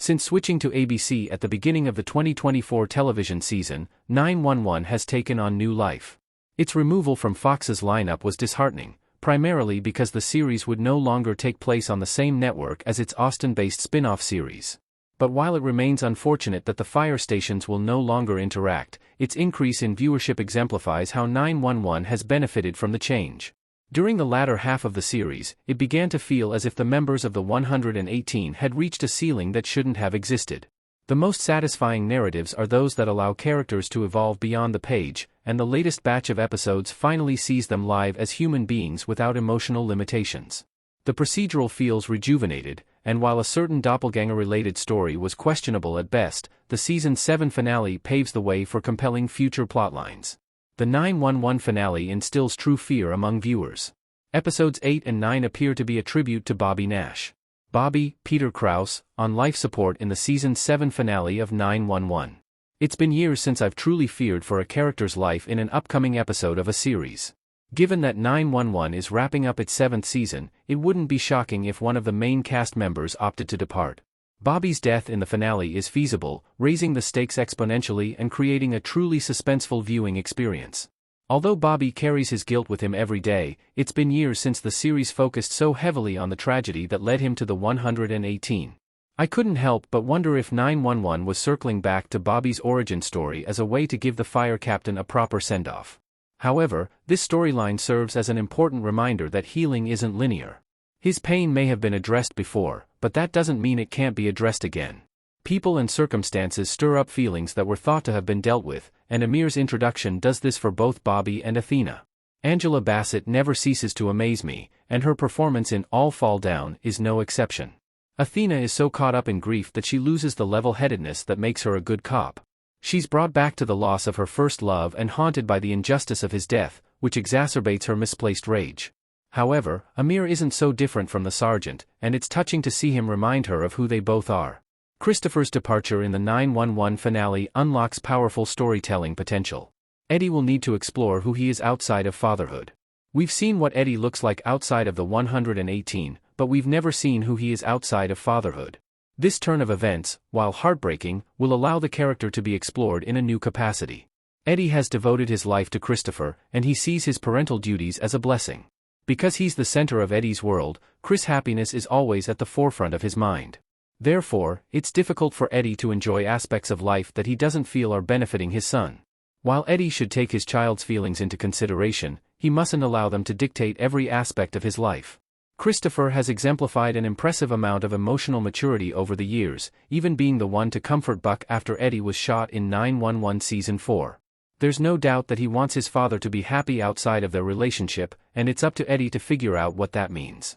Since switching to ABC at the beginning of the 2024 television season, 911 has taken on new life. Its removal from Fox's lineup was disheartening, primarily because the series would no longer take place on the same network as its Austin-based spin-off series. But while it remains unfortunate that the fire stations will no longer interact, its increase in viewership exemplifies how 911 has benefited from the change. During the latter half of the series, it began to feel as if the members of the 118 had reached a ceiling that shouldn't have existed. The most satisfying narratives are those that allow characters to evolve beyond the page, and the latest batch of episodes finally sees them live as human beings without emotional limitations. The procedural feels rejuvenated, and while a certain doppelganger-related story was questionable at best, the Season 7 finale paves the way for compelling future plotlines. The 911 finale instills true fear among viewers. Episodes 8 and 9 appear to be a tribute to Bobby Nash. Bobby, Peter Krause, on life support in the Season 7 finale of 911. It's been years since I've truly feared for a character's life in an upcoming episode of a series. Given that 911 is wrapping up its 7th season, it wouldn't be shocking if one of the main cast members opted to depart. Bobby's death in the finale is feasible, raising the stakes exponentially and creating a truly suspenseful viewing experience. Although Bobby carries his guilt with him every day, it's been years since the series focused so heavily on the tragedy that led him to the 118. I couldn't help but wonder if 911 was circling back to Bobby's origin story as a way to give the fire captain a proper send-off. However, this storyline serves as an important reminder that healing isn't linear. His pain may have been addressed before, but that doesn't mean it can't be addressed again. People and circumstances stir up feelings that were thought to have been dealt with, and Amir's introduction does this for both Bobby and Athena. Angela Bassett never ceases to amaze me, and her performance in All Fall Down is no exception. Athena is so caught up in grief that she loses the level-headedness that makes her a good cop. She's brought back to the loss of her first love and haunted by the injustice of his death, which exacerbates her misplaced rage. However, Amir isn't so different from the sergeant, and it's touching to see him remind her of who they both are. Christopher's departure in the 911 finale unlocks powerful storytelling potential. Eddie will need to explore who he is outside of fatherhood. We've seen what Eddie looks like outside of the 118, but we've never seen who he is outside of fatherhood. This turn of events, while heartbreaking, will allow the character to be explored in a new capacity. Eddie has devoted his life to Christopher, and he sees his parental duties as a blessing. Because he's the center of Eddie's world, Chris' happiness is always at the forefront of his mind. Therefore, it's difficult for Eddie to enjoy aspects of life that he doesn't feel are benefiting his son. While Eddie should take his child's feelings into consideration, he mustn't allow them to dictate every aspect of his life. Christopher has exemplified an impressive amount of emotional maturity over the years, even being the one to comfort Buck after Eddie was shot in 911 Season 4. There's no doubt that he wants his father to be happy outside of their relationship, and it's up to Eddie to figure out what that means.